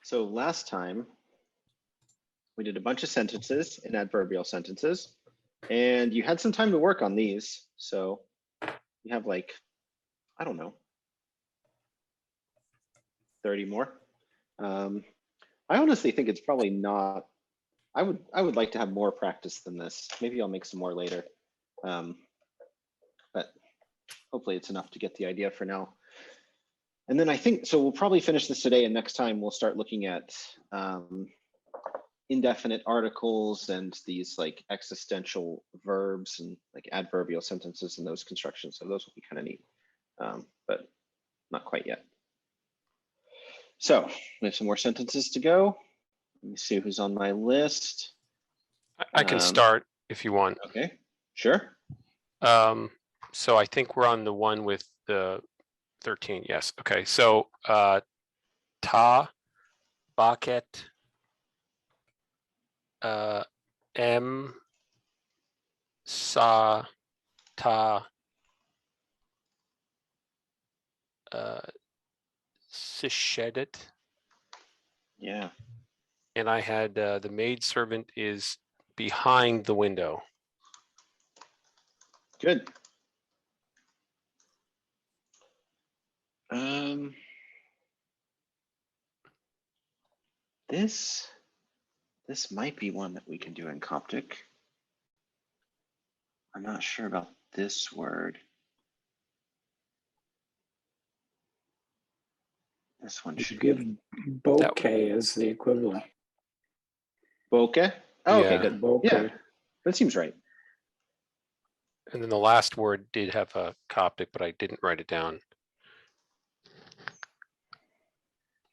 So last time we did a bunch of sentences and adverbial sentences, and you had some time to work on these. So you have like, I don't know, 30 more. I honestly think it's probably not, I would like to have more practice than this. Maybe I'll make some more later. But hopefully it's enough to get the idea for now. And then I think, so we'll probably finish this today, and next time we'll start looking at indefinite articles and these like existential verbs and like adverbial sentences and those constructions. So those will be kind of neat, but not quite yet. So we have some more sentences to go. Let me see who's on my list. I can start if you want. Okay, sure. So I think we're on the one with the 13. Yes. Okay. So ta, baket, m, sa, ta, sishedet. Yeah. And I had the maid servant is behind the window. Good. This might be one that we can do in Coptic. I'm not sure about this word. This one should give bouquet as the equivalent. Bokeh? Oh, Yeah. okay, good. Bouquet. Yeah, that seems right. And then the last word did have a Coptic, but I didn't write it down.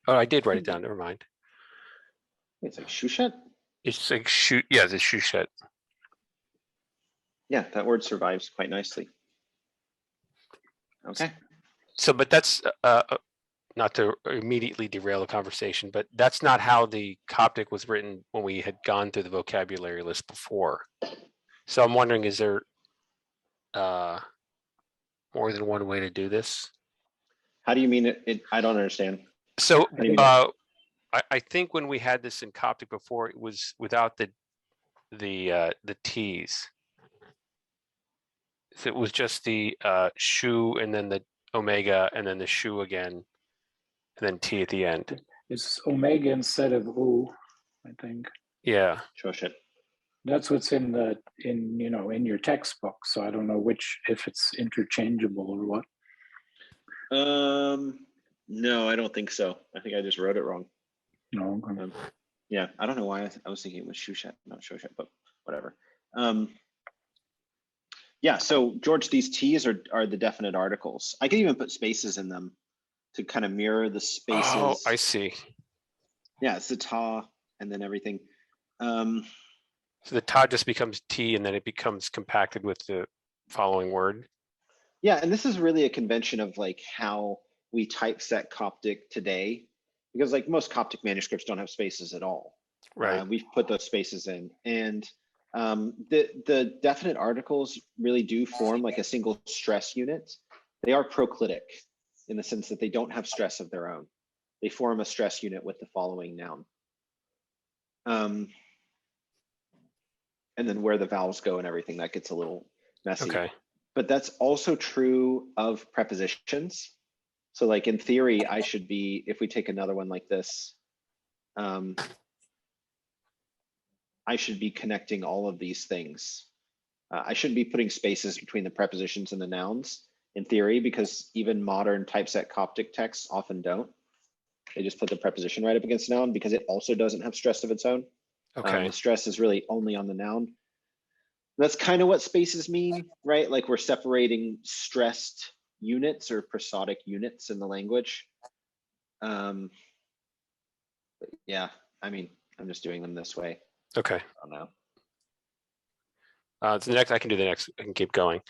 Oh, I did write it down. Never mind. It's like shushet? It's like shoot. Yeah, it's shushet. Yeah, that word survives quite nicely. Okay. So, but that's not to immediately derail the conversation, but that's not how the Coptic was written when we had gone through the vocabulary list before. So I'm wondering, is there more than one way to do this? How do you mean it? I don't understand. So I think when we had this in Coptic before, it was without the T's. So it was just the shu and then the omega and then the shu again, and then T at the end. It's omega instead of u, I think. Yeah. Shoshet. That's what's in your textbook. So I don't know if it's interchangeable or what. No, I don't think so. I think I just wrote it wrong. No. Okay. Yeah, I don't know why I was thinking it was shushet, not shoshet, but whatever. Yeah, so George, these T's are the definite articles. I can even put spaces in them to kind of mirror the spaces. Oh, I see. Yeah, it's the ta and then everything. So the ta just becomes T and then it becomes compacted with the following word. Yeah, and this is really a convention of like how we typeset Coptic today, because like most Coptic manuscripts don't have spaces at all. Right. We've put those spaces in, and the definite articles really do form like a single stress unit. They are proclitic in the sense that they don't have stress of their own. They form a stress unit with the following noun. And then where the vowels go and everything, that gets a little messy. Okay. But that's also true of prepositions. So like in theory, I should be, if we take another one like this, I should be connecting all of these things. I shouldn't be putting spaces between the prepositions and the nouns in theory, because even modern typeset Coptic texts often don't. They just put the preposition right up against the noun because it also doesn't have stress of its own. Okay. The stress is really only on the noun. That's kind of what spaces mean, right? Like we're separating stressed units or prosodic units in the language. But yeah, I mean, I'm just doing them this way. Okay. I don't know. So the next, I can do the next. I can keep going.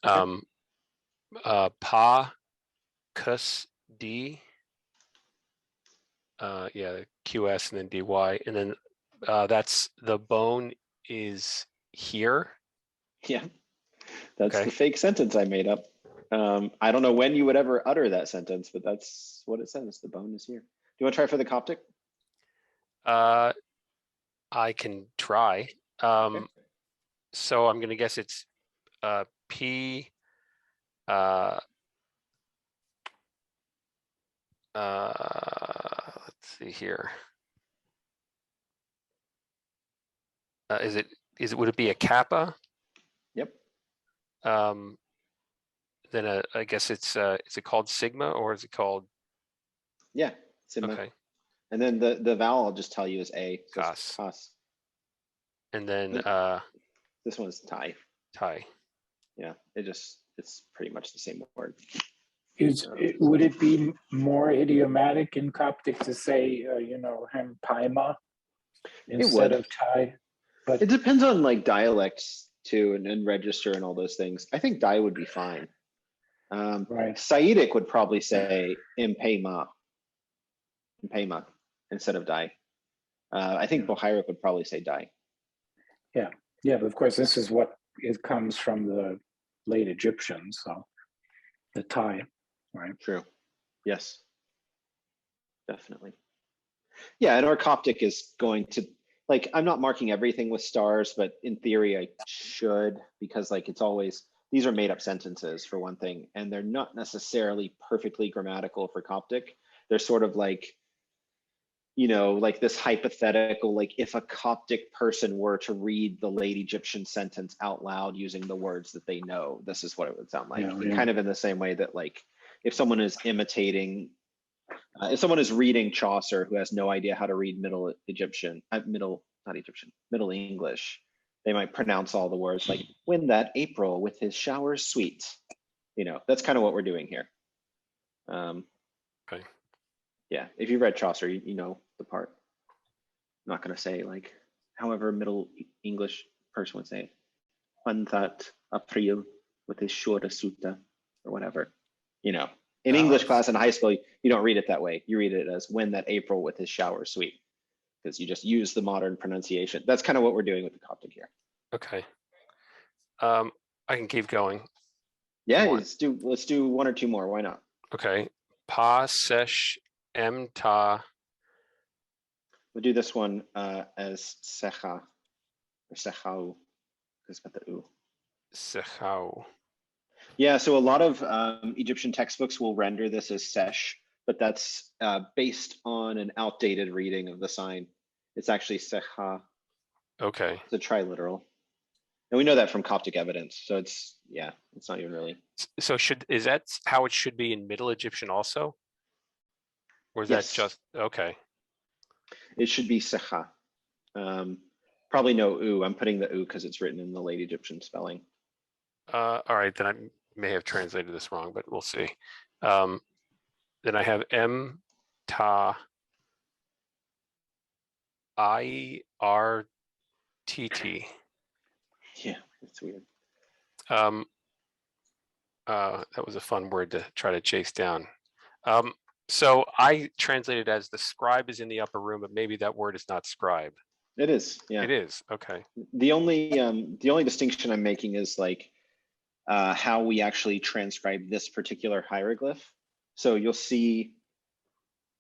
Okay. Pa, kus, d. Yeah, QS and then DY, and then that's the bone is here. Yeah, that's Okay. the fake sentence I made up. I don't know when you would ever utter that sentence, but that's what it says. The bone is here. Do you want to try for the Coptic? I can try. So I'm gonna guess it's P. Let's see here. Would it be a kappa? Yep. Then I guess it's is it called sigma or is it called? Yeah. Sigma. Okay. And then the vowel I'll just tell you is A. So Cos. it's cos. And then This one is Thai. Thai. Yeah. It's pretty much the same word. Would it be more idiomatic in Coptic to say, Hempaima instead of Thai? But it depends on like dialects too, and register and all those things. I think Dai would be fine. Right. Saitic would probably say Impema instead of Dai. I think Bohairic would probably say Dai. Yeah, but of course, this is what it comes from the late Egyptians, so the Thai, right? True. Yes. Definitely. Yeah, and our Coptic is going to, like, I'm not marking everything with stars, but in theory I should, because like it's always, these are made up sentences for one thing, and they're not necessarily perfectly grammatical for Coptic. They're sort of like, like this hypothetical, like if a Coptic person were to read the late Egyptian sentence out loud using the words that they know, this is what it would sound like. Yeah. Kind of in the same way that like, if someone is imitating, if someone is reading Chaucer who has no idea how to read Middle English, they might pronounce all the words like, when that April with his showers sweet. That's kind of what we're doing here. Okay. Yeah, if you read Chaucer, you know the part. I'm not going to say like, however Middle English person would say it. When that April with his shora suta or whatever. In English class in high school, you don't read it that way. You read it as when that April with his shower sweet, because you just use the modern pronunciation. That's kind of what we're doing with the Coptic here. Okay. I can keep going. Yeah, let's do one or two more. Why not? Okay. Pa sesh em ta. We'll do this one as secha or sechau, because it's got the u. Sechau. Yeah, so a lot of Egyptian textbooks will render this as sesh, but that's based on an outdated reading of the sign. It's actually secha. Okay. It's a triliteral. And we know that from Coptic evidence. So it's not even really. So is that how it should be in Middle Egyptian also? Or is that just, okay. It should be secha. Probably no u. I'm putting the u because it's written in the late Egyptian spelling. All right, then I may have translated this wrong, but we'll see. Then I have M ta IRTT. Yeah, it's weird. That was a fun word to try to chase down. So I translated as the scribe is in the upper room, but maybe that word is not scribe. It is, yeah. It is, okay. The only distinction I'm making is like how we actually transcribe this particular hieroglyph. So you'll see,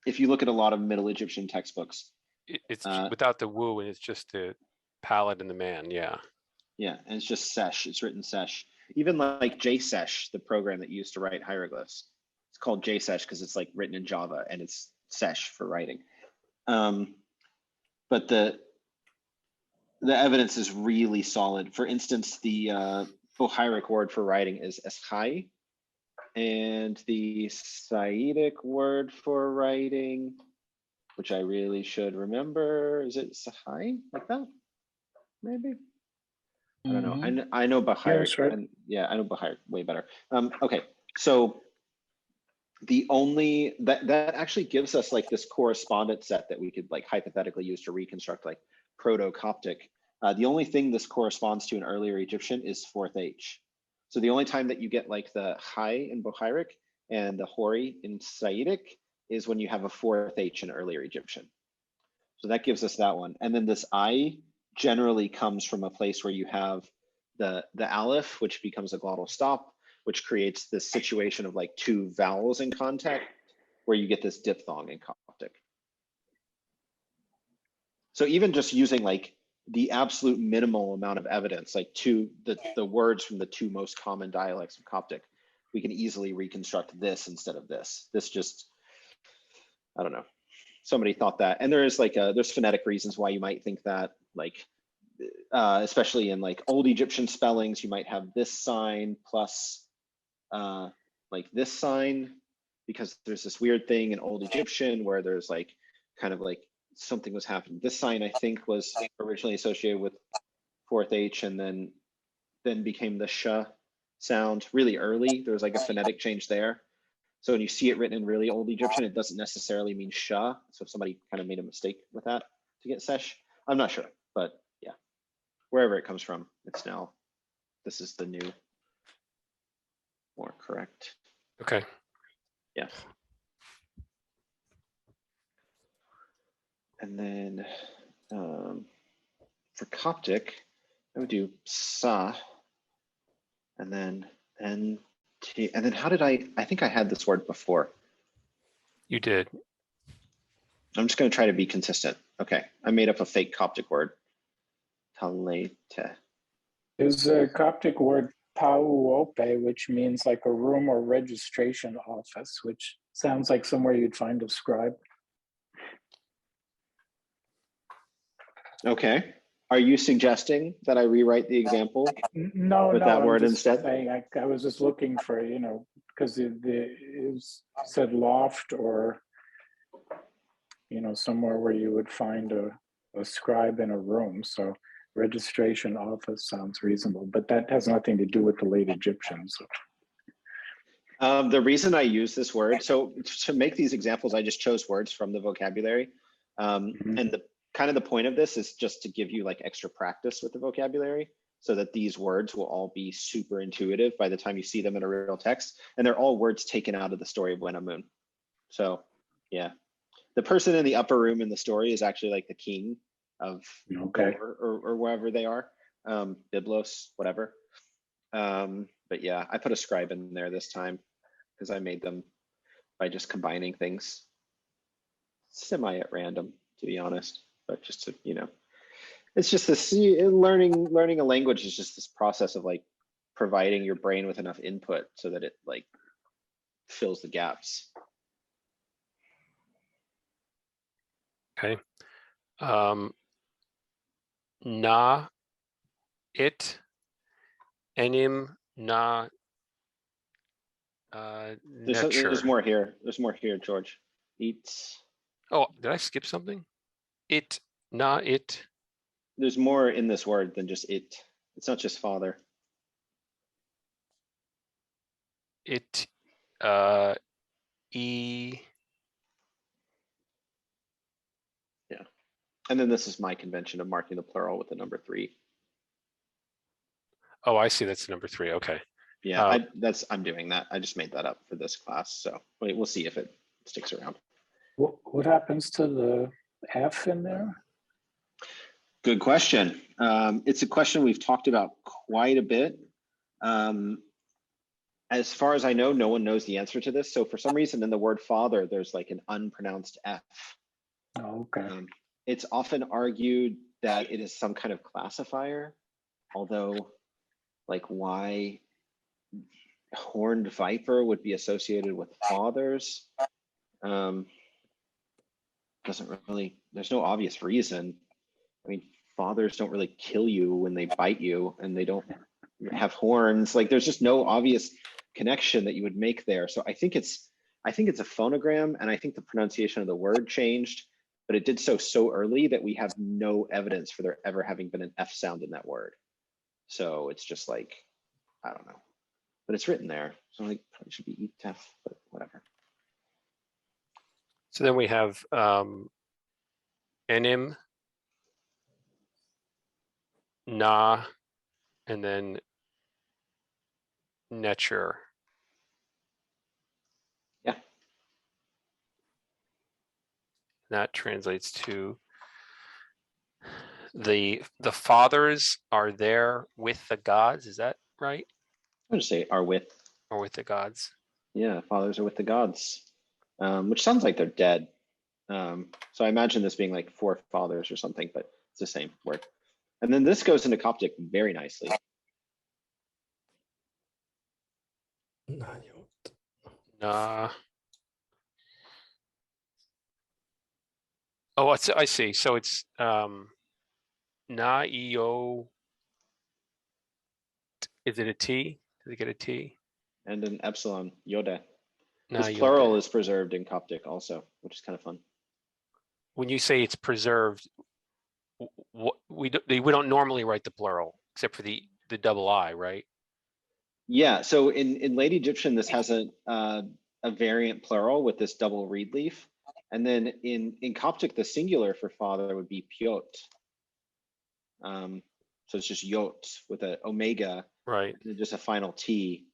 if you look at a lot of Middle Egyptian textbooks, it's without the woo, and it's just the palette and the man, yeah. Yeah, and it's just sesh. It's written sesh. Even like JSesh, the program that you used to write hieroglyphs, it's called JSesh because it's like written in Java and it's sesh for writing. But the evidence is really solid. For instance, the Bohairic word for writing is eschai, and the Saitic word for writing, which I really should remember, is it sahai, like that? Maybe. I don't know. I know Bohairic. Right. And yeah, I know Bohairic way better. Okay, so the only that actually gives us like this correspondence set that we could like hypothetically use to reconstruct like Proto-Coptic. The only thing this corresponds to in earlier Egyptian is 4th H. So the only time that you get like the Hai in Bohairic and the Hori in Saitic is when you have a 4th H in earlier Egyptian. So that gives us that one. And then this I generally comes from a place where you have the aleph, which becomes a glottal stop, which creates this situation of like two vowels in contact, where you get this diphthong in Coptic. So even just using like the absolute minimal amount of evidence, like the words from the two most common dialects of Coptic, we can easily reconstruct this instead of this. This just, I don't know. Somebody thought that, and there is like there's phonetic reasons why you might think that, like especially in like old Egyptian spellings, you might have this sign plus like this sign, because there's this weird thing in old Egyptian where there's like kind of like something was happening. This sign I think was originally associated with fourth H and then became the sh sound really early. There was like a phonetic change there. So when you see it written in really old Egyptian, it doesn't necessarily mean sh. So if somebody kind of made a mistake with that to get sesh, I'm not sure, but yeah, wherever it comes from, it's now, this is the new, more correct. Okay. Yeah. And then for Coptic, I would do sa, and then nt, and then how did I think I had this word before. You did. I'm just going to try to be consistent. Okay, I made up a fake Coptic word. Talete. There's a Coptic word pauope, which means like a room or registration office, which sounds like somewhere you'd find a scribe. Okay. Are you suggesting that I rewrite the example No, with that I'm word just instead? saying, I was just looking for, because it said loft or, somewhere where you would find a scribe in a room. So registration office sounds reasonable, but that has nothing to do with the late Egyptians. The reason I use this word, so to make these examples, I just chose words from the vocabulary. And the kind of the point of this is just to give you like extra practice with the vocabulary so that these words will all be super intuitive by the time you see them in a real text. And they're all words taken out of the story of Wenamun. So yeah, the person in the upper room in the story is actually like the king of or wherever they are, Byblos, whatever. But yeah, I put a scribe in there this time because I made them by just combining things semi at random, to be honest. But just to, it's just this learning a language is just this process of like providing your brain with enough input so that it like fills the gaps. Okay. Na, it, enim, na, there's more here. There's more here, George. Eats. Oh, did I skip something? It, na, it. There's more in this word than just it. It's not just father. It, e. Yeah. And then this is my convention of marking the plural with the number 3. Oh, I see. That's number 3. Okay. Yeah, I'm doing that. I just made that up for this class. So we'll see if it sticks around. What happens to the F in there? Good question. It's a question we've talked about quite a bit. As far as I know, no one knows the answer to this. So for some reason in the word father, there's like an unpronounced F. Oh, okay. It's often argued that it is some kind of classifier, although like why horned viper would be associated with fathers. Doesn't really, there's no obvious reason. I mean, fathers don't really kill you when they bite you and they don't have horns. Like there's just no obvious connection that you would make there. So I think it's a phonogram, and I think the pronunciation of the word changed, but it did so early that we have no evidence for there ever having been an F sound in that word. So it's just like, I don't know, but it's written there. So like probably should be etef, but whatever. So then we have enim, na, and then nature. Yeah. That translates to the fathers are there with the gods. Is that right? I would just say are with. Or with the gods? Yeah, fathers are with the gods, which sounds like they're dead. So I imagine this being like forefathers or something, but it's the same word. And then this goes into Coptic very nicely. Nah. Oh, I see. So it's na eo. Is it a T? Does it get a T? And an epsilon, Yoda. Na This plural Yoda. is preserved in Coptic also, which is kind of fun. When you say it's preserved, what we don't normally write the plural except for the double I, right? Yeah, so in late Egyptian, this has a variant plural with this double reed leaf. And then in Coptic, the singular for father would be piot. So it's just yot with an omega, Right. and then just a final T.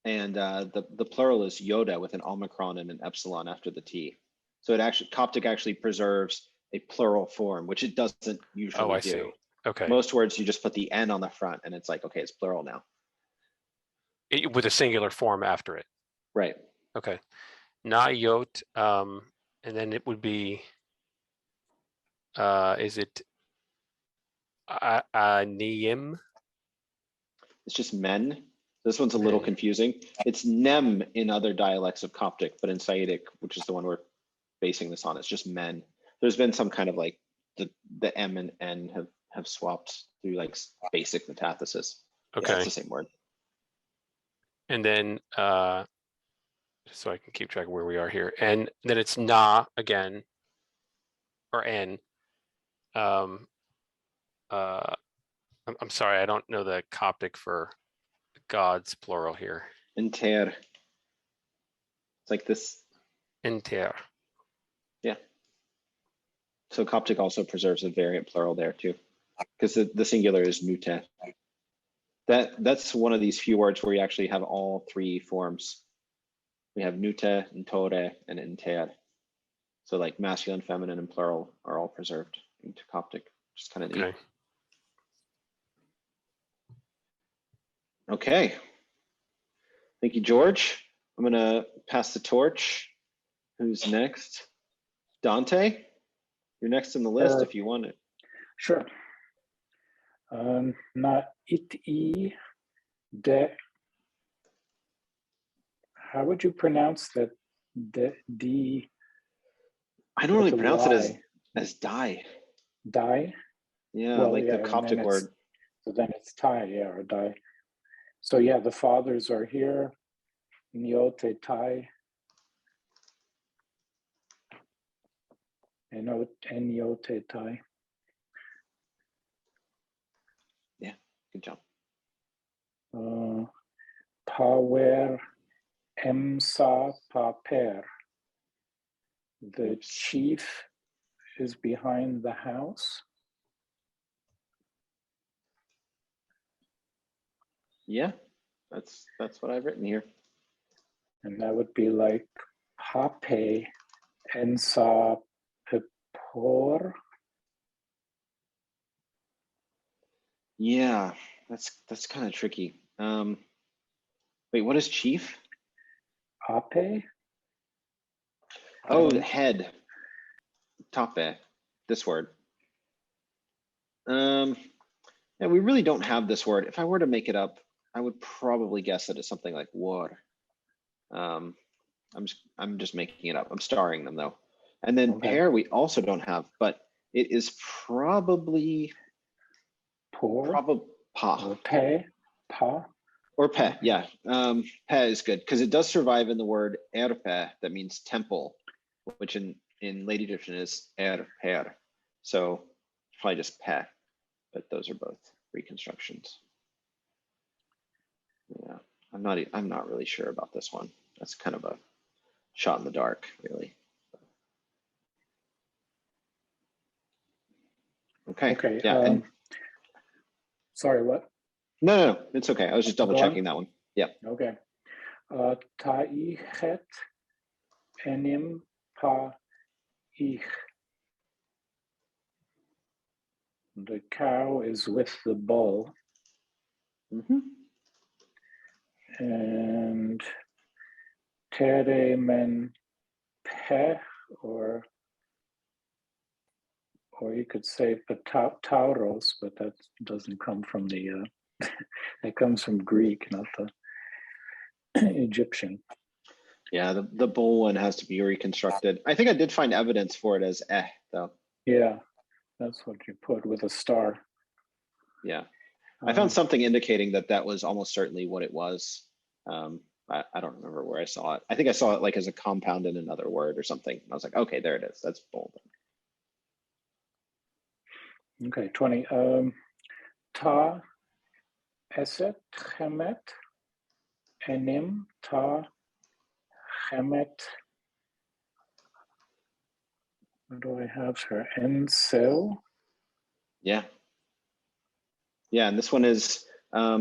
And the plural is Yoda with an omicron and an epsilon after the T. So it actually, Coptic actually preserves a plural form, which it doesn't usually Oh, I do. see. Okay. Most words, you just put the N on the front and it's like, okay, it's plural now. With a singular form after it. Right. Okay. Na yot, and then it would be, is it niyim? It's just men. This one's a little Men. confusing. It's nem in other dialects of Coptic, but in Saitic, which is the one we're basing this on, it's just men. There's been some kind of like the M and N have swapped through like basic metathesis. Okay. Yeah, it's the same word. And then, so I can keep track of where we are here. And then it's na again, or n. I'm sorry, I don't know the Coptic for gods plural here. Inter. It's like this. Inter. Yeah. So Coptic also preserves a variant plural there too, because the singular is nute. That's one of these few words where you actually have all three forms. We have nute, ntore, and inter. So like masculine, feminine, and plural are all preserved into Coptic, which is kind of neat. Okay. Okay. Thank you, George. I'm gonna pass the torch. Who's next? Dante, you're next in the list if you want it. Sure. Not it de. How would you pronounce that? The I don't really the pronounce Y. it as die. Die. Yeah, Well, like yeah, the and Coptic then word. So then it's Tai, yeah, or Die. So yeah, the fathers are here. Niote Tai. Eniote Tai. Yeah, good job. Pawer Emsa Paper. The chief is behind the house. Yeah, that's what I've written here. And that would be like Pape Ensa Pepor. Yeah, that's kind of tricky. Wait, what is chief? Ape? Oh, the head. Tape, this word. Yeah, we really don't have this word. If I were to make it up, I would probably guess that it's something like war. I'm just making it up. I'm starring them though. And then Okay. pair we also don't have, but it is probably Por? pa. Or Pe? Pa? Or pe, yeah. Pe is good because it does survive in the word erpe, that means temple, which in late Egyptian is per. So probably just pe, but those are both reconstructions. Yeah, I'm not really sure about this one. That's kind of a shot in the dark, really. Okay. Yeah. And sorry, what? no, it's okay. I was just double checking that one. Yeah. Okay. Taichet enim pa ich. The cow is with the bull. Mm-hmm. And tere men pe or Or you could say Tauros, but that doesn't come from the, that comes from Greek, not the Egyptian. Yeah, the bull one has to be reconstructed. I think I did find evidence for it as though. Yeah, that's what you put with a star. Yeah, I found something indicating that that was almost certainly what it was. I don't remember where I saw it. I think I saw it like as a compound in another word or something. I was like, okay, there it is. That's bull. Okay, 20. Ta eset chemet enim ta chemet. What do I have here? Ensel. Yeah. Yeah, and this one is, I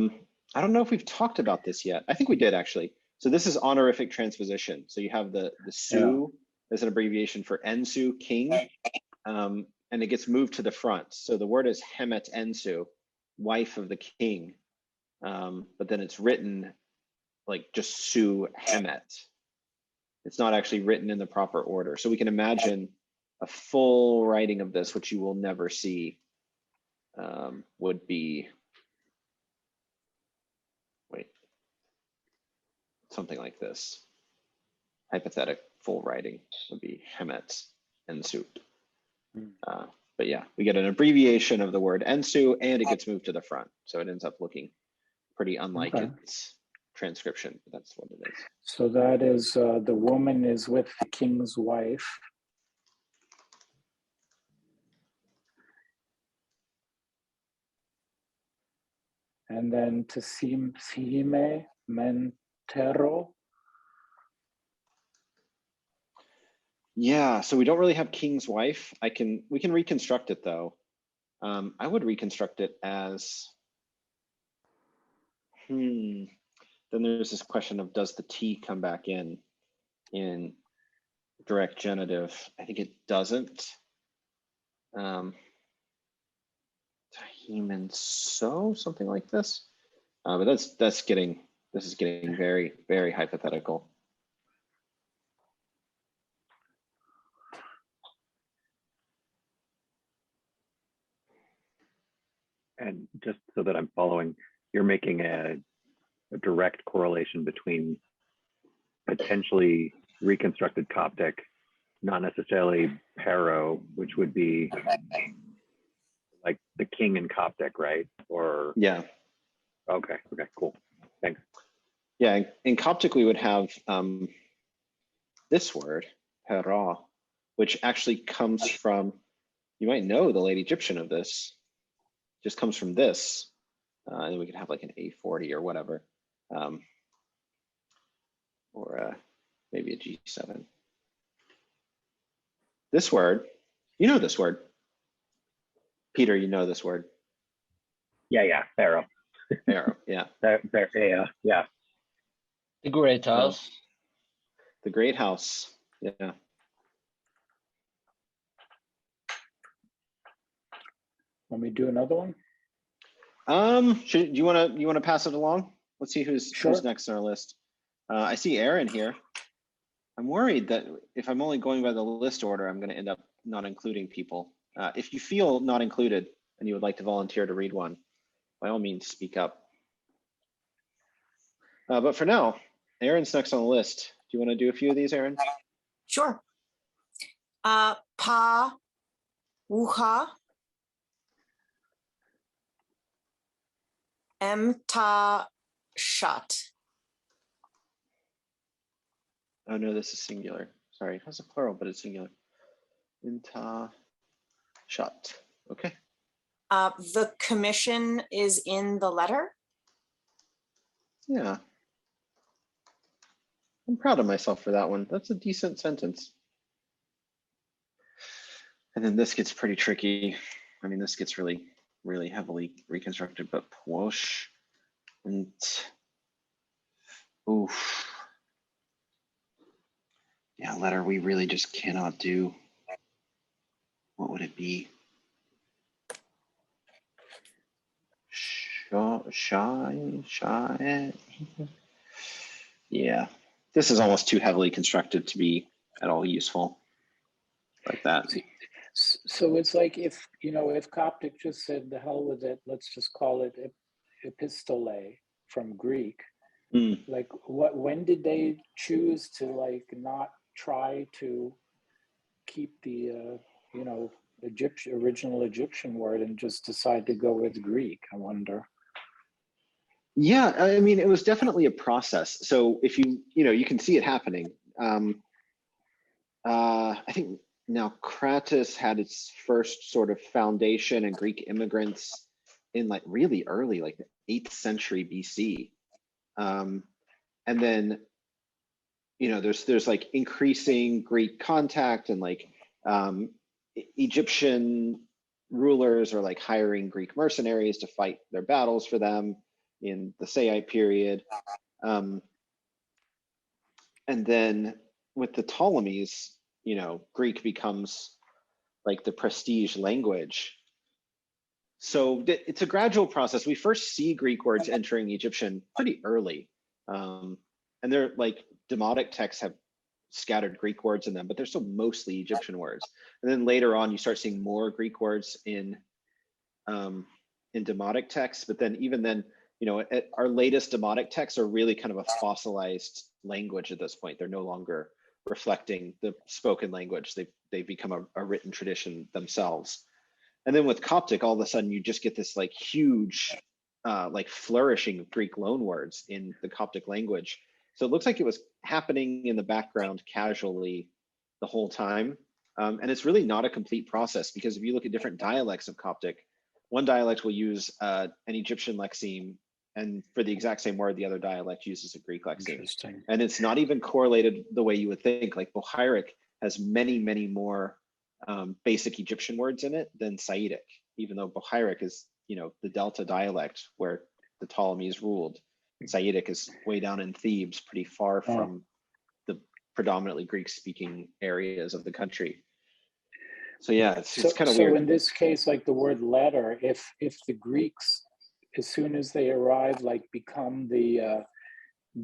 don't know if we've talked about this yet. I think we did actually. So this is honorific transposition. So you have the su as an abbreviation for ensu, king, and it gets moved to the front. So the word is hemet ensu, wife of the king. But then it's written like just su hemet. It's not actually written in the proper order. So we can imagine a full writing of this, which you will never see, would be, something like this. Hypothetic full writing would be hemet ensu. But yeah, we get an abbreviation of the word ensu and it gets moved to the front. So it ends up looking pretty unlike its transcription, but that's what it is. So that is, the woman is with the king's wife. And then Tesime Mentero. Yeah, so we don't really have king's wife. We can reconstruct it though. I would reconstruct it as, then there's this question of does the T come back in direct genitive? I think it doesn't. Tahim and so, something like this. But this is getting very, very hypothetical. And just so that I'm following, you're making a direct correlation between potentially reconstructed Coptic, not necessarily Pero, which would be like the king in Coptic, right? Or yeah. Okay, cool. Thanks. Yeah, in Coptic we would have this word, hera, which actually comes from, you might know the late Egyptian of this, just comes from this. And we could have like an A40 or whatever. Or maybe a G7. This word, you know this word. Peter, you know this word. Yeah, Pharaoh. Pharaoh, yeah. Yeah. The Great House. The Great House, yeah. Want me to do another one? Do you want to pass it along? Let's see who's next on our list. I see Aaron here. I'm worried that if I'm only going by the list order, I'm going to end up not including people. If you feel not included and you would like to volunteer to read one, by all means, speak up. But for now, Aaron's next on the list. Do you want to do a few of these, Aaron? Sure. Pa, wuha, ta, shot. Oh no, this is singular. Sorry, it has a plural, but it's singular. Inta, shot. Okay. The commission is in the letter. Yeah. I'm proud of myself for that one. That's a decent sentence. And then this gets pretty tricky. I mean, this gets really, really heavily reconstructed, but pwosh and oof. Yeah, letter we really just cannot do. What would it be? Shy. Yeah, this is almost too heavily constructed to be at all useful like that. So it's like if, if Coptic just said, the hell with it, let's just call it epistole from Greek. Mm. Like when did they choose to like not try to keep the, original Egyptian word and just decide to go with Greek, I wonder. Yeah, I mean, it was definitely a process. So if you can see it happening. I think Naucratis had its first sort of foundation and Greek immigrants in like really early, like the 8th century BC. And then, there's like increasing Greek contact and like Egyptian rulers are like hiring Greek mercenaries to fight their battles for them in the Saite period. And then with the Ptolemies, Greek becomes like the prestige language. So it's a gradual process. We first see Greek words entering Egyptian pretty early. And they're like demotic texts have scattered Greek words in them, but they're still mostly Egyptian words. And then later on, you start seeing more Greek words in demotic texts. But then even then, our latest demotic texts are really kind of a fossilized language at this point. They're no longer reflecting the spoken language. They've become a written tradition themselves. And then with Coptic, all of a sudden you just get this like huge, like flourishing of Greek loanwords in the Coptic language. So it looks like it was happening in the background casually the whole time. And it's really not a complete process, because if you look at different dialects of Coptic, one dialect will use an Egyptian lexeme, and for the exact same word, the other dialect uses a Greek lexeme. Interesting. And it's not even correlated the way you would think. Like Bohairic has many, many more basic Egyptian words in it than Saitic, even though Bohairic is, the Delta dialect where the Ptolemies ruled. Saitic is way down in Thebes, pretty far from the predominantly Greek-speaking areas of the country. So yeah, it's kind of weird. So in this case, like the word letter, if the Greeks, as soon as they arrive, like become the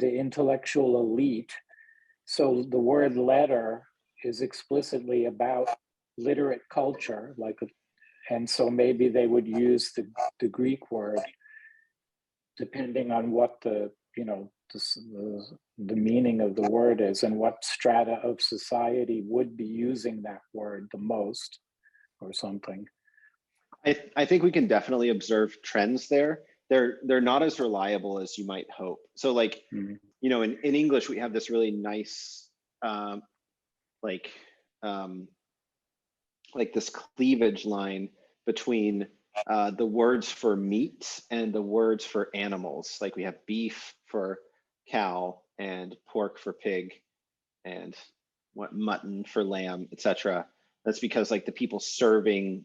intellectual elite, so the word letter is explicitly about literate culture, and so maybe they would use the Greek word depending on what the meaning of the word is and what strata of society would be using that word the most or something. I think we can definitely observe trends there. They're not as reliable as you might hope. So like, in English, we have this really nice, like this cleavage line between the words for meat and the words for animals. Like we have beef for cow and pork for pig and mutton for lamb, etc. That's because like the people serving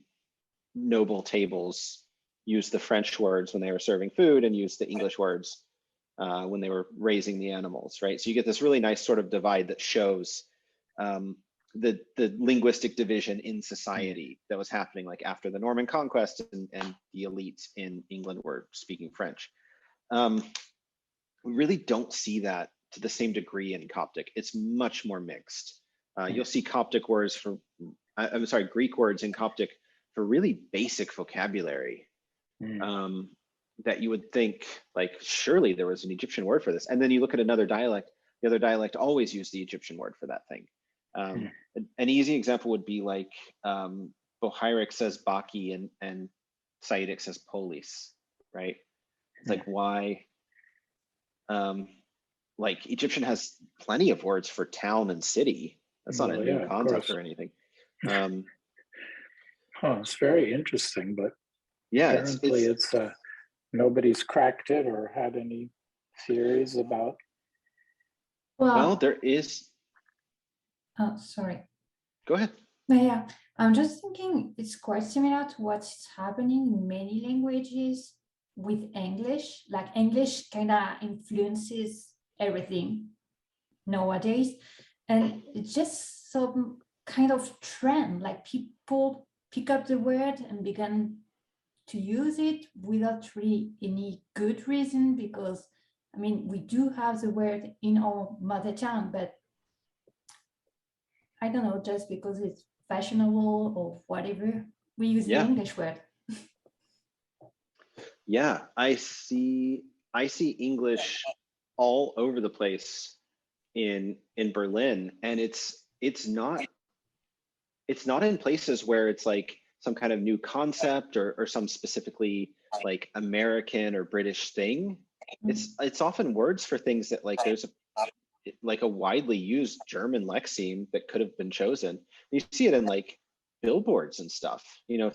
noble tables used the French words when they were serving food and used the English words when they were raising the animals, right? So you get this really nice sort of divide that shows the linguistic division in society that was happening like after the Norman conquest and the elites in England were speaking French. We really don't see that to the same degree in Coptic. It's much more mixed. You'll see Coptic words for, Greek words in Coptic for really basic vocabulary that you would think like, surely there was an Egyptian word for this. And then you look at another dialect, the other dialect always used the Egyptian word for that thing. An easy example would be like Bohairic says Baki and Saitic says polis, right? It's like, why? Like Egyptian has plenty of words for town and city. That's not a new concept or anything. It's very interesting, but yeah, apparently it's nobody's cracked it or had any theories about. Well, there is. Oh, sorry. Go ahead. Yeah, I'm just thinking it's quite similar to what's happening in many languages with English. Like English kind of influences everything nowadays. And it's just some kind of trend, like people pick up the word and begin to use it without really any good reason, because I mean, we do have the word in our mother tongue, but I don't know, just because it's fashionable or whatever, we use the Yeah. English word. Yeah, I see English all over the place in Berlin, and it's not in places where it's like some kind of new concept or some specifically like American or British thing. It's often words for things that like there's a widely used German lexeme that could have been chosen. You see it in like billboards and stuff,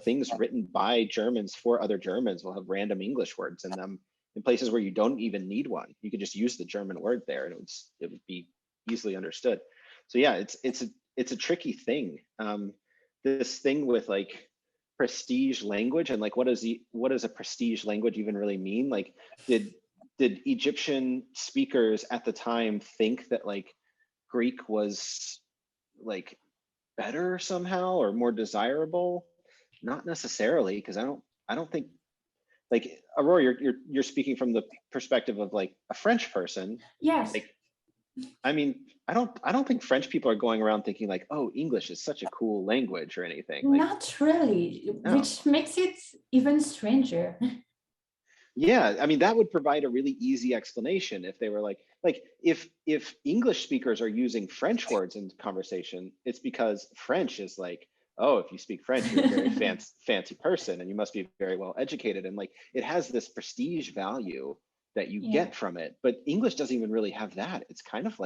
things written by Germans for other Germans will have random English words in them in places where you don't even need one. You could just use the German word there and it would be easily understood. So yeah, it's a tricky thing. This thing with like prestige language and like what does a prestige language even really mean? Like did Egyptian speakers at the time think that like Greek was like better somehow or more desirable? Not necessarily, because I don't think, like, Aurora, you're speaking from the perspective of like a French person. Yes. Like, I mean, I don't think French people are going around thinking like, oh, English is such a cool language or anything. Like, not really, no. Which makes it even stranger. Yeah, I mean, that would provide a really easy explanation if they were like if English speakers are using French words in conversation, it's because French is like, oh, if you speak French, you're a very fancy person and you must be very well educated. And like, it has this prestige value that you get from it. But English doesn't even really have that. It's kind of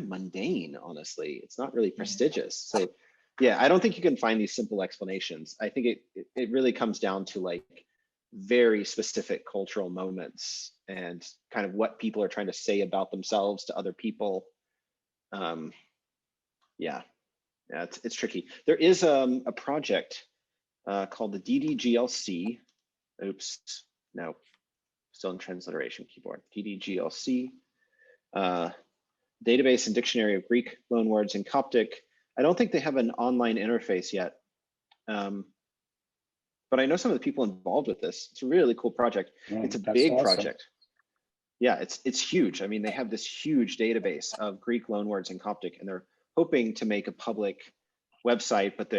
mundane, honestly. It's not really prestigious. So yeah, I don't think you can find these simple explanations. I think it really comes down to like very specific cultural moments and kind of what people are trying to say about themselves to other people. Yeah, it's tricky. There is a project called the DDGLC. Oops, no, still in transliteration keyboard. DDGLC, database and dictionary of Greek loanwords in Coptic. I don't think they have an online interface yet. But I know some of the people involved with this. It's a really cool project. It's a big project. Yeah, it's huge. I mean, they have this huge database of Greek loanwords in Coptic, and they're hoping to make a public website, but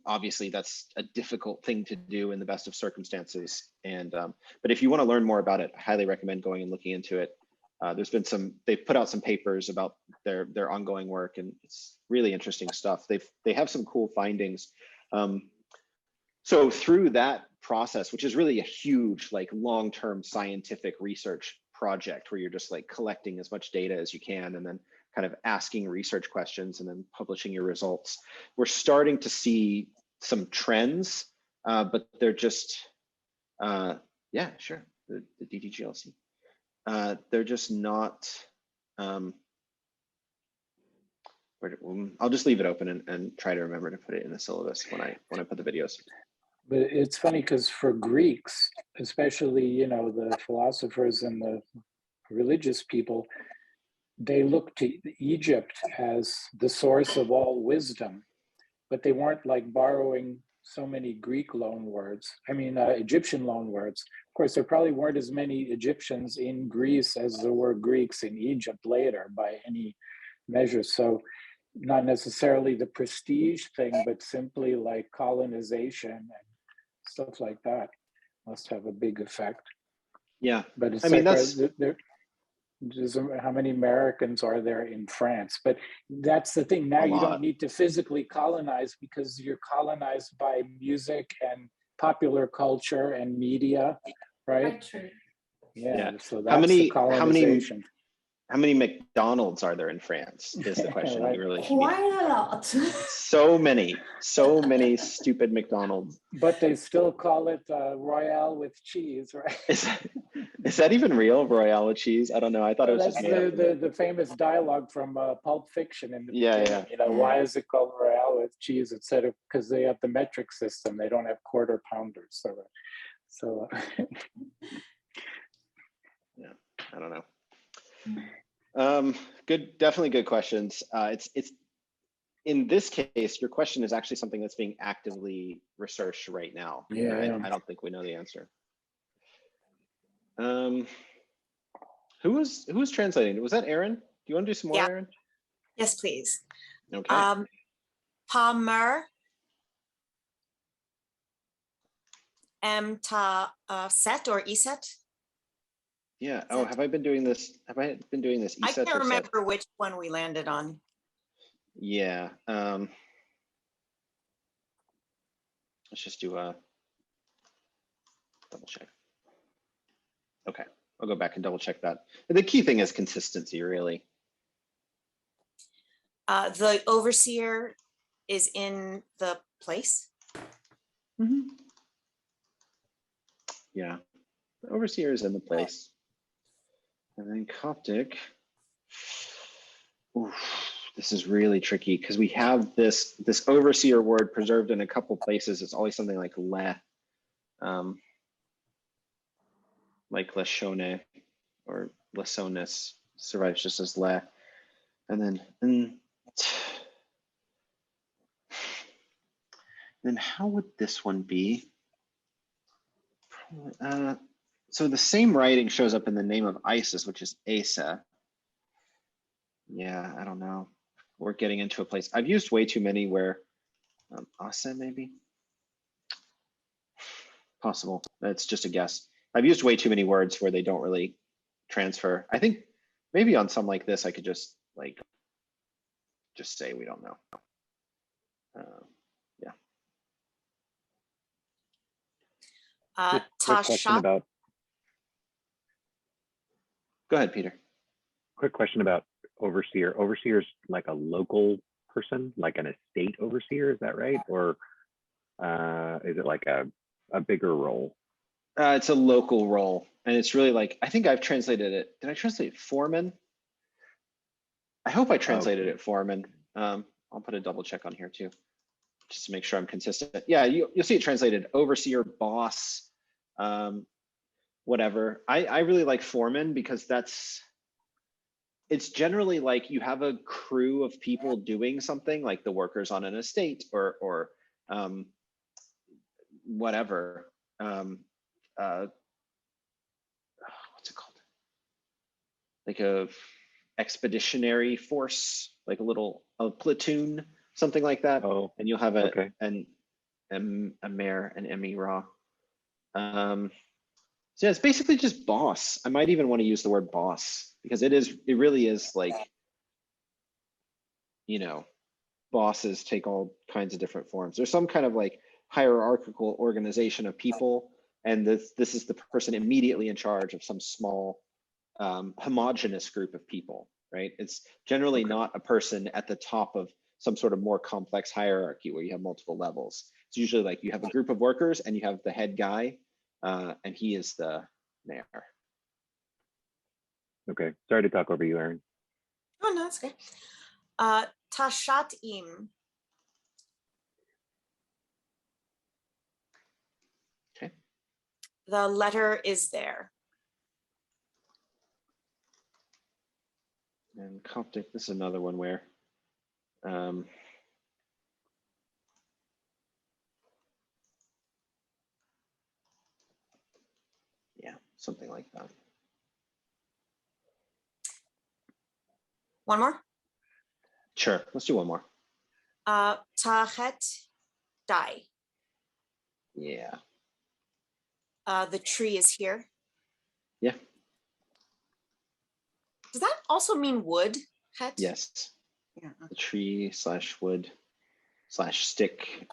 obviously that's a difficult thing to do in the best of circumstances. And but if you want to learn more about it, I highly recommend going and looking into it. They've put out some papers about their ongoing work, and it's really interesting stuff. They have some cool findings. So through that process, which is really a huge, like long-term scientific research project where you're just like collecting as much data as you can and then kind of asking research questions and then publishing your results, we're starting to see some trends, but they're just, yeah, sure, the DDGLC. They're just not, I'll just leave it open and try to remember to put it in the syllabus when I put the videos. But it's funny because for Greeks, especially, the philosophers and the religious people, they look to Egypt as the source of all wisdom, but they weren't like borrowing so many Greek Egyptian loan words. Of course, there probably weren't as many Egyptians in Greece as there were Greeks in Egypt later by any measure. So not necessarily the prestige thing, but simply like colonization and stuff like that must have a big effect. Yeah, but it's, I mean, how many Americans are there in France? But that's the thing. Now you don't need to physically colonize because you're colonized by music and popular culture and media, right? True. Yeah. So that's the colonization. How many McDonald's are there in France is the question. Right. Really quite a lot. so many stupid McDonald's. But they still call it Royale with cheese, right? Is that even real, Royale with cheese? I don't know. I thought it was that's just made up. The famous dialogue from Pulp Fiction in the beginning. Yeah. Why is it called Royale with cheese instead of, because they have the metric system, they don't have quarter pounders. So yeah, I don't know. Definitely good questions. It's in this case, your question is actually something that's being actively researched right now. Yeah. I don't think we know the answer. Who was translating? Was that Aaron? Do you want to do some more, Aaron? Yes, please. Okay. Pamer. Set or Eset? Yeah. Oh, have I been doing this? Have I been doing this? I ESET can't or set? remember which one we landed on. Yeah. Let's just do a double check. Okay, I'll go back and double check that. The key thing is consistency, really. The overseer is in the place. Yeah, the overseer is in the place. And then Coptic. Oof, this is really tricky because we have this overseer word preserved in a couple places. It's always something like le, like leshone or lesonis survives just as le. And then how would this one be? So the same writing shows up in the name of Isis, which is Asa. Yeah, I don't know. We're getting into a place. I've used way too many where Asa maybe? Possible. That's just a guess. I've used way too many words where they don't really transfer. I think maybe on some like this, I could just say we don't know. Yeah. Quick question about. Go ahead, Peter. Quick question about overseer. Overseer is like a local person, like an estate overseer, is that right? Or is it like a bigger role? It's a local role, and it's really like, I think I've translated it. Did I translate foreman? I hope I translated it foreman. I'll put a double check on here too, just to make sure I'm consistent. Yeah, you'll see it translated overseer, boss, whatever. I really like foreman because it's generally like you have a crew of people doing something, like the workers on an estate or whatever. What's it called? Like a expeditionary force, like a platoon, something like that. Oh, and you'll have okay. a mayor, an emira. So yeah, it's basically just boss. I might even want to use the word boss because it really is like, bosses take all kinds of different forms. There's some kind of like hierarchical organization of people, and this is the person immediately in charge of some small homogenous group of people, right? It's generally not a person at the top of some sort of more complex hierarchy where you have multiple levels. It's usually like you have a group of workers and you have the head guy, and he is the mayor. Okay, sorry to talk over you, Aaron. Oh, no, that's okay. Tashatim. Okay. The letter is there. And Coptic, this is another one where yeah, something like that. One more? Sure, let's do one more. Tahet die. Yeah. The tree is here. Yeah. Does that also mean wood? Het? Yes. Yeah. The tree / wood / stick.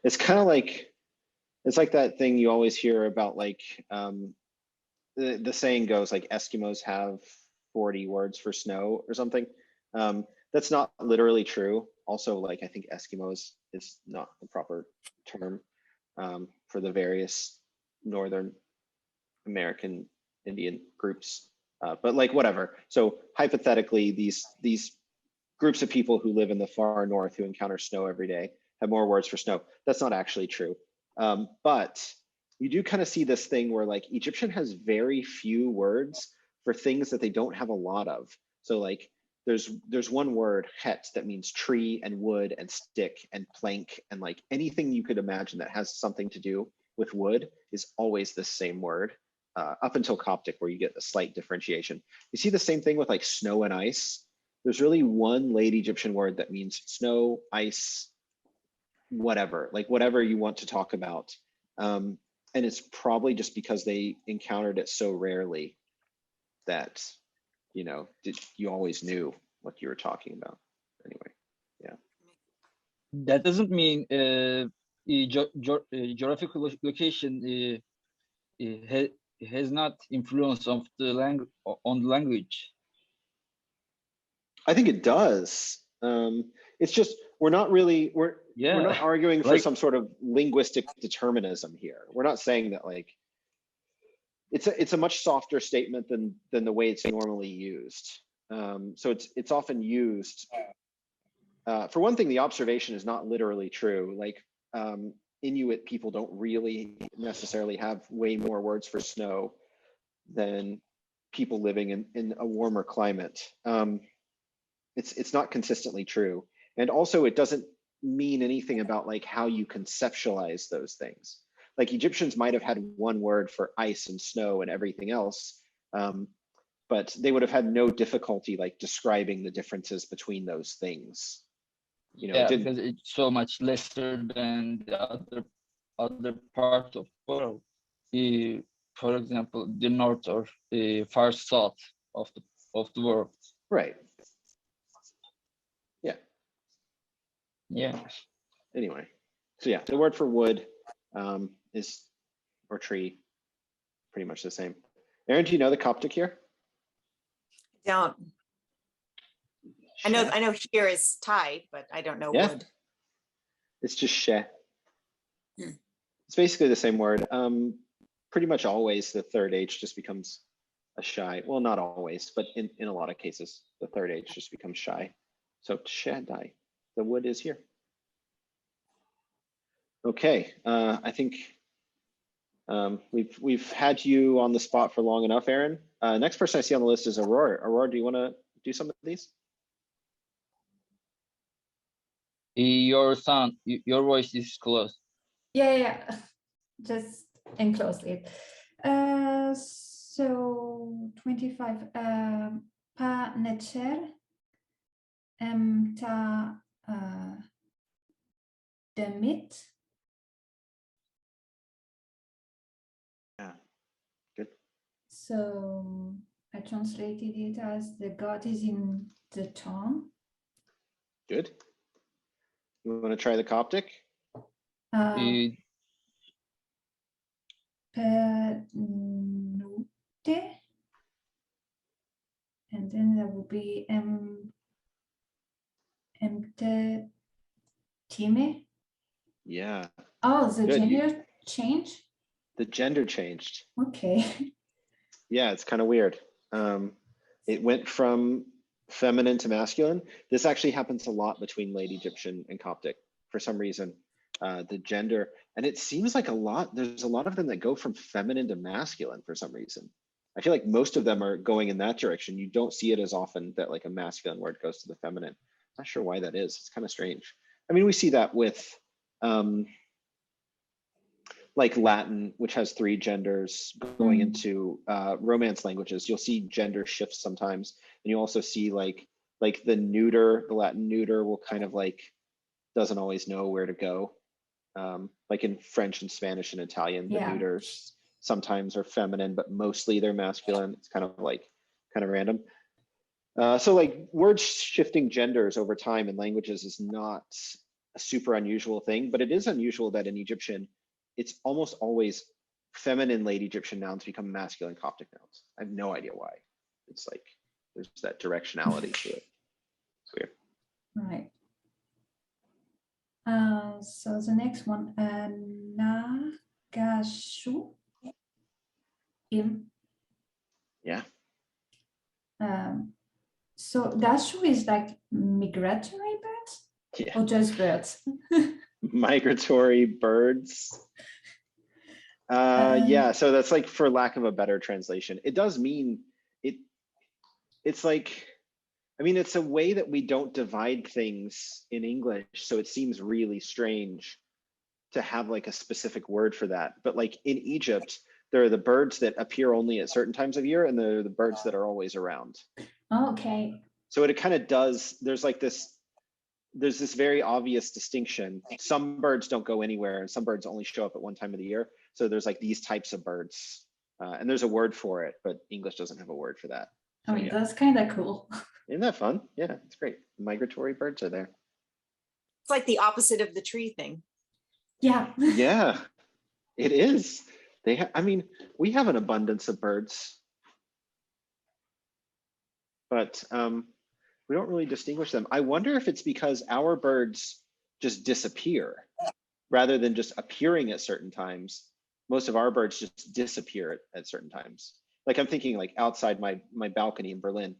It's kind of like, it's like that thing you always hear about, like the saying goes like Eskimos have 40 words for snow or something. That's not literally true. Also, like, I think Eskimos is not the proper term for the various Northern American Indian groups, but like whatever. So hypothetically, these groups of people who live in the far north who encounter snow every day have more words for snow. That's not actually true. But you do kind of see this thing where like Egyptian has very few words for things that they don't have a lot of. So like there's one word, het, that means tree and wood and stick and plank, and like anything you could imagine that has something to do with wood is always the same word, up until Coptic, where you get a slight differentiation. You see the same thing with like snow and ice. there's really one late Egyptian word that means snow, ice, whatever, like whatever you want to talk about. And it's probably just because they encountered it so rarely that, you know, you always knew what you were talking about. Anyway, yeah. That doesn't mean geographical location has not influence of the language on the language. I think it does. It's just we're not arguing for like- some sort of linguistic determinism here. We're not saying that like it's a much softer statement than the way it's normally used. So it's often used. For one thing, the observation is not literally true. Like Inuit people don't really necessarily have way more words for snow than people living in a warmer climate. It's not consistently true. And also it doesn't mean anything about like how you conceptualize those things. Like Egyptians might have had one word for ice and snow and everything else, but they would have had no difficulty like describing the differences between those things. You know, because it's so much lesser than the other part of the world. For example, the north or far south of the world. right. Yeah. Anyway, so yeah, the word for wood is, or tree, pretty much the same. Aaron, do you know the Coptic here? Don't. I know here is Thai, but I don't know Yeah. wood. It's just she. Hmm. It's basically the same word. Pretty much always the third H just becomes a shy. Well, not always, but in a lot of cases, the third H just becomes shy. So Shaddai, the wood is here. Okay, I think we've had you on the spot for long enough, Aaron. Next person I see on the list is Aurora. Aurora, do you want to do some of these? Your sound, your voice is close. Yeah. Just enclose it. So 25. Pa necer ta demit. Yeah, good. So I translated it as the God is in the tongue. Good. You want to try the Coptic? Penute. And then there will be time. Yeah, Oh, the Good. gender change? the gender changed. Okay. Yeah, it's kind of weird. It went from feminine to masculine. This actually happens a lot between late Egyptian and Coptic for some reason. The gender, and it seems like there's a lot of them that go from feminine to masculine for some reason. I feel like most of them are going in that direction. You don't see it as often that like a masculine word goes to the feminine. I'm not sure why that is. It's kind of strange. I mean, we see that with like Latin, which has 3 genders, going into Romance languages. You'll see gender shifts sometimes, and you also see like the neuter, the Latin neuter will kind of like doesn't always know where to go. Like in French and Spanish and Italian, the neuters sometimes are feminine, but mostly they're masculine. It's kind of random. So like words shifting genders over time in languages is not a super unusual thing, but it is unusual that in Egyptian, it's almost always feminine late Egyptian nouns become masculine Coptic nouns. I have no idea why. It's like there's that directionality to it. It's weird. Right. So the next one, Nagashu. Yeah. So Gashu is like migratory birds? Yeah. Or just birds? Migratory birds. Yeah, so that's like for lack of a better translation. It does mean it's like, I mean, it's a way that we don't divide things in English. So it seems really strange to have like a specific word for that. But like in Egypt, there are the birds that appear only at certain times of year, and there are the birds that are always around. Okay. So it kind of does, there's this very obvious distinction. Some birds don't go anywhere and some birds only show up at one time of the year. So there's like these types of birds and there's a word for it, but English doesn't have a word for that. I So, mean, yeah. that's kind of cool. Isn't that fun? Yeah, it's great. Migratory birds are there. It's like the opposite of the tree thing. Yeah. Yeah, it is. I mean, we have an abundance of birds, but we don't really distinguish them. I wonder if it's because our birds just disappear rather than just appearing at certain times. Most of our birds just disappear at certain times. Like I'm thinking like outside my balcony in Berlin,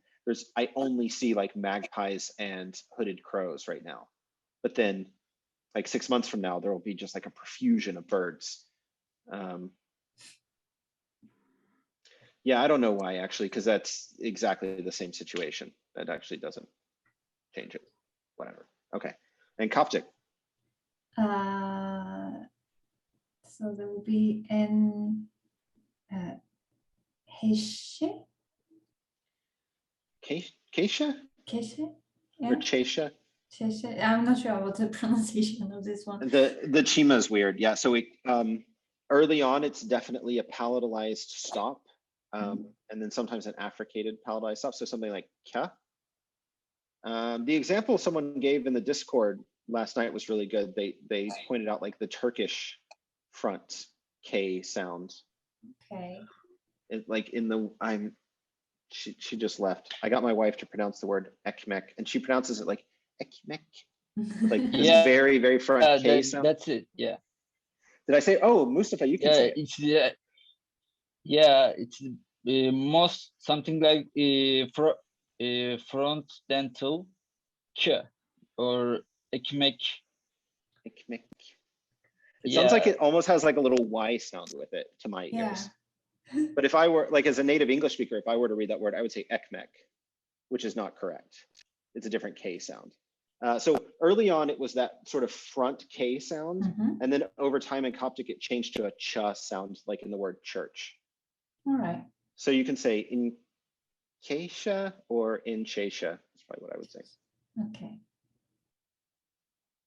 I only see like magpies and hooded crows right now. But then like 6 months from now, there will be just like a profusion of birds. Yeah, I don't know why actually, because that's exactly the same situation. That actually doesn't change it, whatever. Okay, and Coptic. So there will be an Heshe? Keisha? Keshe? Or Chesha? Cheshe? I'm not sure what the pronunciation of this one. The Chima is weird. Yeah, so early on, it's definitely a palatalized stop. And then sometimes an affricated palatalized stop. So something like Kya. The example someone gave in the Discord last night was really good. They pointed out like the Turkish front K sound. Okay. Like in the she just left. I got my wife to pronounce the word Ekmek, and she pronounces it like Ekmek, like this Yeah. very, very front K sound. That's it. Yeah. Did I say? Oh, Mustafa, you can say it. It's most something like front dental K or Ekmek. Ekmek. It sounds like it almost has like a little Y sound with it to my ears. But if I were like as a native English speaker, if I were to read that word, I would say Ekmek, which is not correct. It's a different K sound. So early on, it was that sort of front K sound. And then over time in Coptic, it changed to a ch sound, like in the word church. All right. So you can say in Keisha or in Chesha, is probably what I would say. Okay.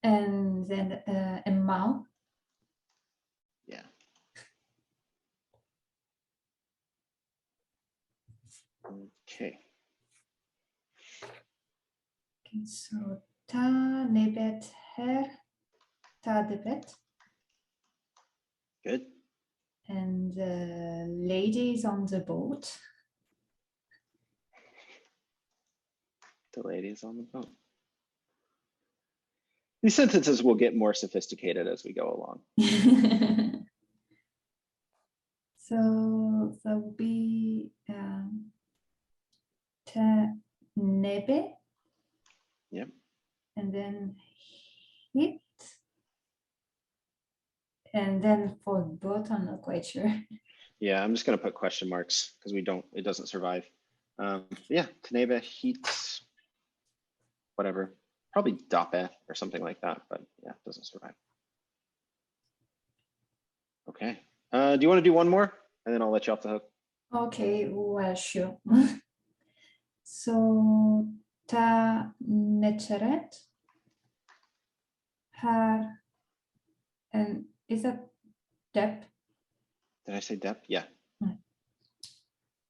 And then a Mao. Yeah. Okay. Okay, so ta nebet her, ta debet. Good. And the lady is on the boat. The lady's on the boat. These sentences will get more sophisticated as we go along. So that will be ta nebe. Yep. And then hit. And then for both, I'm not quite sure. Yeah, I'm just going to put question marks because it doesn't survive. Yeah, Tenebe, heat, whatever. Probably Dape or something like that, but yeah, it doesn't survive. Okay. Do you want to do one more? And then I'll let you off the hook. Okay, well, sure. So, ta necheret, har, and is that dep? Did I say dep? Yeah.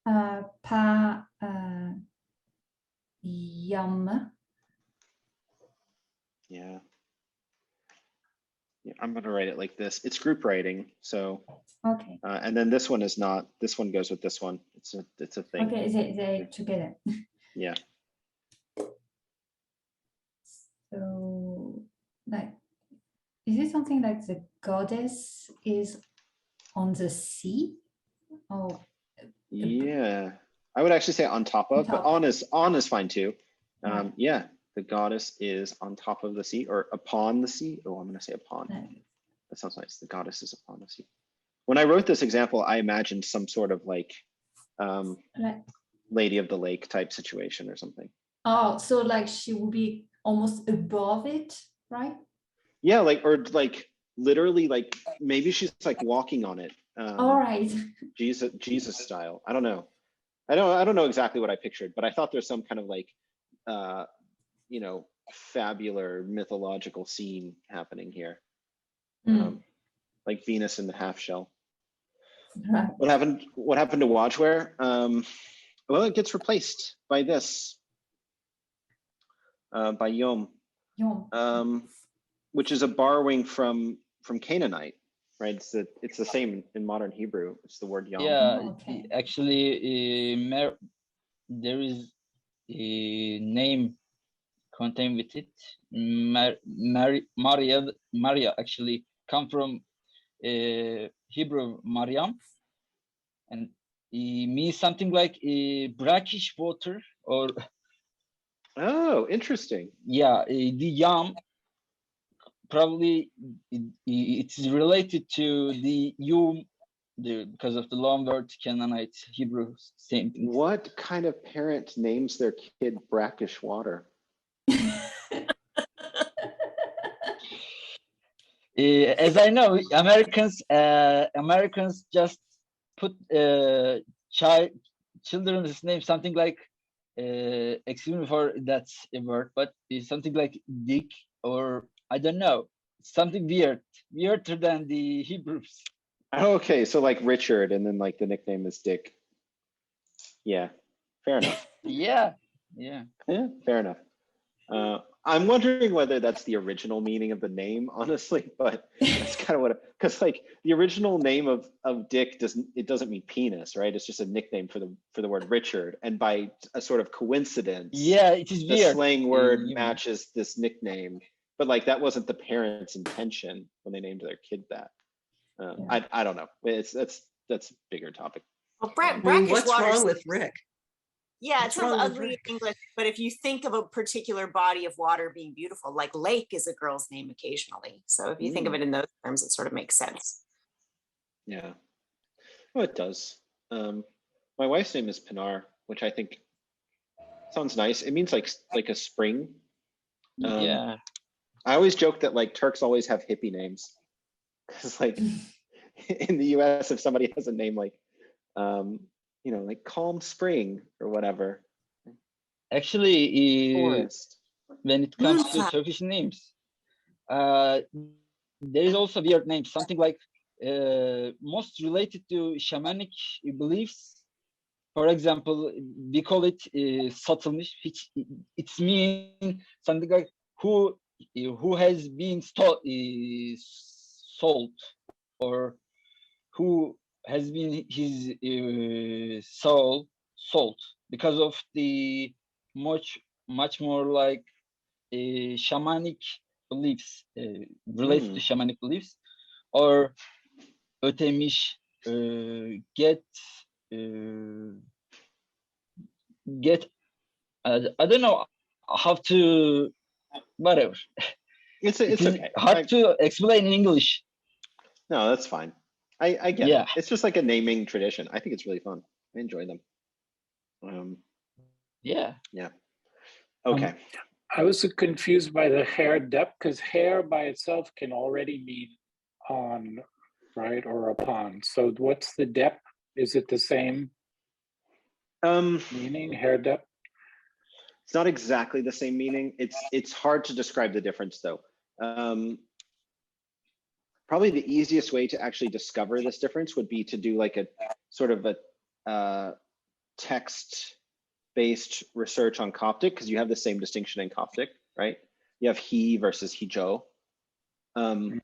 Pa yam. Yeah. Yeah, I'm going to write it like this. It's group writing, so. Okay. And then this one is not. This one goes with this one. It's a thing. Okay, they together. Yeah. So, like, is it something like the goddess is on the sea? Oh. Yeah, I would actually say on top of, but on is fine too. Yeah, the goddess is on top of the sea or upon the sea. Oh, I'm going to say upon. That sounds nice. The goddess is upon the sea. When I wrote this example, I imagined some sort of like Lady of the Lake type situation or something. Oh, so like she will be almost above it, right? Yeah, like or like literally like maybe she's like walking on it. All right. Jesus style. I don't know. I don't know exactly what I pictured, but I thought there's some kind of like you know, fabular mythological scene happening here. Mm. Like Venus in the half shell. Right. What happened to watchware? Well, it gets replaced by this, by Yom, Yom. which is a borrowing from Canaanite, right? It's the same in modern Hebrew. It's the word Yom. Yeah, Oh, okay. actually, there is a name contained with it. Maria actually come from Hebrew Mariam, and it means something like brackish water, or Oh, interesting. yeah, the Yam probably it's related to the Yum, because of the long word Canaanite Hebrew, same thing. What kind of parent names their kid brackish water? As I know, Americans just put children's name something like, excuse me for that's a word, but it's something like Dick, or I don't know, something weirder than the Hebrews. Okay, so like Richard, and then like the nickname is Dick. Yeah, fair enough. Yeah. Yeah, fair enough. I'm wondering whether that's the original meaning of the name, honestly, but that's kind of what, because like the original name of Dick doesn't mean penis, right? It's just a nickname for the word Richard, and by a sort of coincidence, Yeah, it is the weird. slang word matches this nickname, but like that wasn't the parents' intention when they named their kid that. I don't know. That's a bigger topic. Well, I mean, brackish what's water. wrong with Rick? Yeah, it What's sounds wrong with ugly in Rick? English, but if you think of a particular body of water being beautiful, like lake is a girl's name occasionally. So if you think of it in those terms, it sort of makes sense. Yeah, well, it does. My wife's name is Pinar, which I think sounds nice. It means like a spring. Yeah. I always joke that like Turks always have hippie names, because like in the US, if somebody has a name like you know, like Calm Spring or whatever. Actually, Forest. when it comes to Moonflower. Turkish names, there is also weird names, something like most related to shamanic beliefs. For example, we call it satılmış, which it's mean something like who has been sold, or who has been his soul sold, because of the much more like shamanic beliefs, related to shamanic beliefs, or ötemiş, get I don't know how to, whatever. It's It is okay. hard to explain in English. No, that's fine. I get Yeah. it. It's just like a naming tradition. I think it's really fun. I enjoy them. Yeah. Okay. I was confused by the hair depth, because hair by itself can already mean on, right, or upon. So what's the depth? Is it the same meaning, hair depth? It's not exactly the same meaning. It's hard to describe the difference though. Probably the easiest way to actually discover this difference would be to do like a sort of a text-based research on Coptic, because you have the same distinction in Coptic, right? You have he versus hijo. And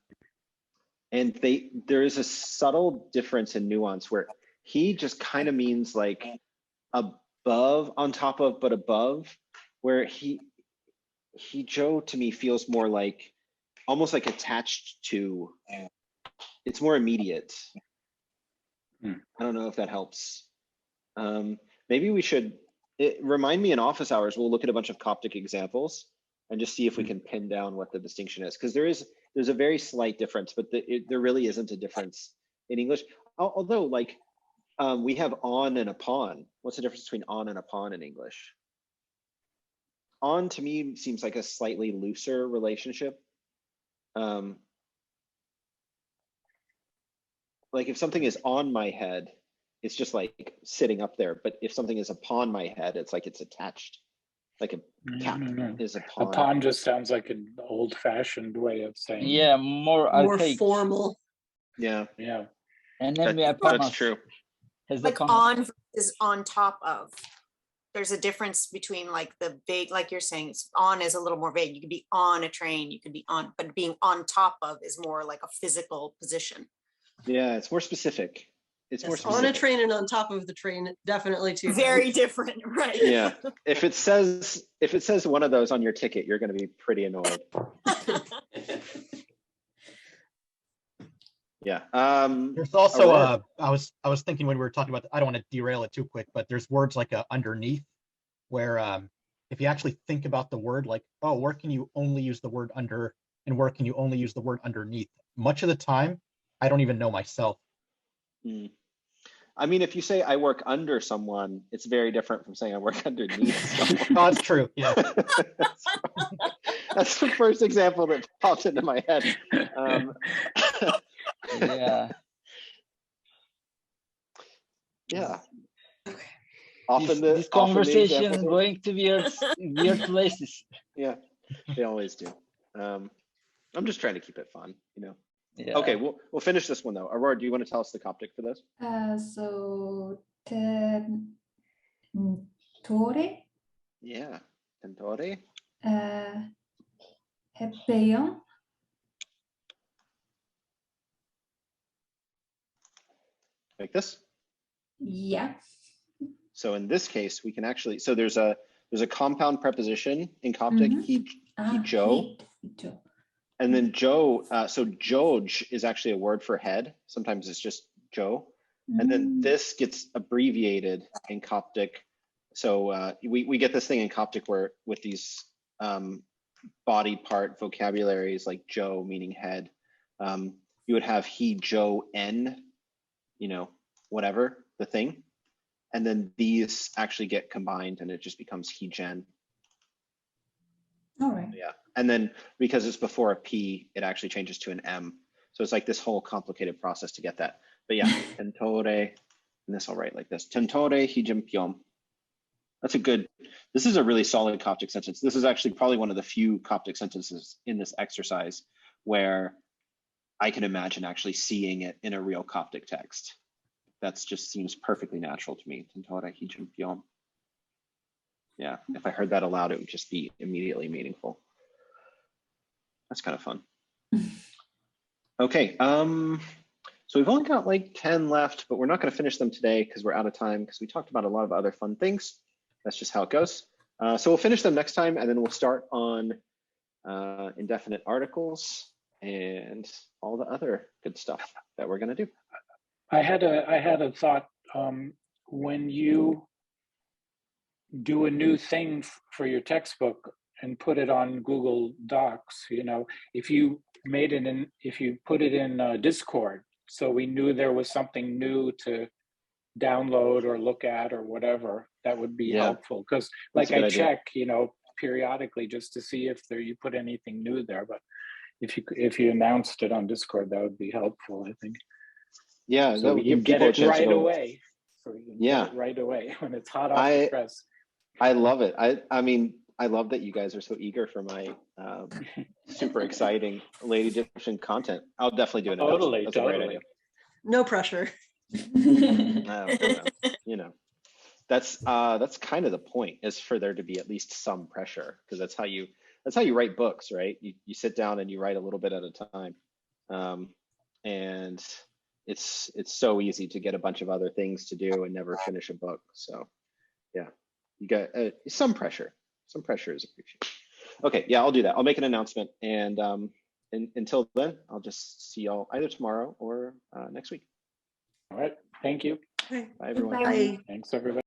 there is a subtle difference in nuance where he just kind of means like above, on top of, but above, where hijo to me feels more like almost like attached to. It's more immediate. I don't know if that helps. Maybe we should remind me in office hours. We'll look at a bunch of Coptic examples and just see if we can pin down what the distinction is, because there's a very slight difference, but there really isn't a difference in English. Although like we have on and upon. What's the difference between on and upon in English? On to me seems like a slightly looser relationship. Like if something is on my head, it's just like sitting up there. But if something is upon my head, it's like it's attached. Like a cap is a A pawn. pawn just sounds like an old-fashioned way of saying. Yeah, more More archaic. formal. Yeah, Yeah. And then we have that's panas. true. Has the Like panas. on is on top of. There's a difference between like the vague, like you're saying, it's on is a little more vague. You could be on a train, you could be on, but being on top of is more like a physical position. Yeah, it's more specific. It's more Yes, specific. on a train and on top of the train, definitely two Very things. different, right? Yeah. If it says one of those on your ticket, you're going to be pretty annoyed. Yeah. There's also Aurora. I was thinking when we were talking about, I don't want to derail it too quick, but there's words like underneath, where if you actually think about the word, like, oh, where can you only use the word under, and where can you only use the word underneath? Much of the time, I don't even know myself. I mean, if you say I work under someone, it's very different from saying I work underneath someone. Oh, that's true. Yeah. That's the first example that popped into my head. Yeah. Yeah. Okay. Often This conversation is going to weird places. Yeah, they always do. I'm just trying to keep it fun, you know. Yeah. Okay, we'll finish this one though. Aurora, do you want to tell us the Coptic for this? So tentore, Yeah, tentore. hepeon, Like this. yeah. So in this case, we can actually, so there's a compound preposition in Coptic, he Joe. Joe. And then Joe, so Joj is actually a word for head. Sometimes it's just Joe. And then this gets abbreviated in Coptic. So we get this thing in Coptic where with these body part vocabularies like Joe meaning head, you would have he, Joe, N, you know, whatever the thing. And then these actually get combined and it just becomes he, Jen. All right. Yeah. And then because it's before a P, it actually changes to an M. So it's like this whole complicated process to get that. But yeah, tentore, and this I'll write like this. Tentore hijimpiom. This is a really solid Coptic sentence. This is actually probably one of the few Coptic sentences in this exercise where I can imagine actually seeing it in a real Coptic text. That's just seems perfectly natural to me. Tentore hijimpiom. Yeah, if I heard that aloud, it would just be immediately meaningful. That's kind of fun. Okay, so we've only got like 10 left, but we're not going to finish them today because we're out of time because we talked about a lot of other fun things. That's just how it goes. So we'll finish them next time and then we'll start on indefinite articles and all the other good stuff that we're going to do. I had a thought. When you do a new thing for your textbook and put it on Google Docs, you know, if you put it in Discord, so we knew there was something new to download or look at or whatever, that would be helpful. Because like I check, you know, periodically just to see if you put anything new there. But if you announced it on Discord, that would be helpful, I think. Yeah, so you get it right away. So you can get it right away when it's hot off the press. I love it. I mean, I love that you guys are so eager for my super exciting late edition content. I'll definitely do it. Totally, That's a great idea. No pressure. You know, that's kind of the point, is for there to be at least some pressure, because that's how you write books, right? You sit down and you write a little bit at a time, and it's so easy to get a bunch of other things to do and never finish a book. So yeah, you got some pressure. Some pressure is appreciated. Okay, yeah, I'll do that. I'll make an announcement, and until then, I'll just see y'all either tomorrow or next week. All right, thank you. Okay. Bye, everyone. Bye. Thanks, everybody.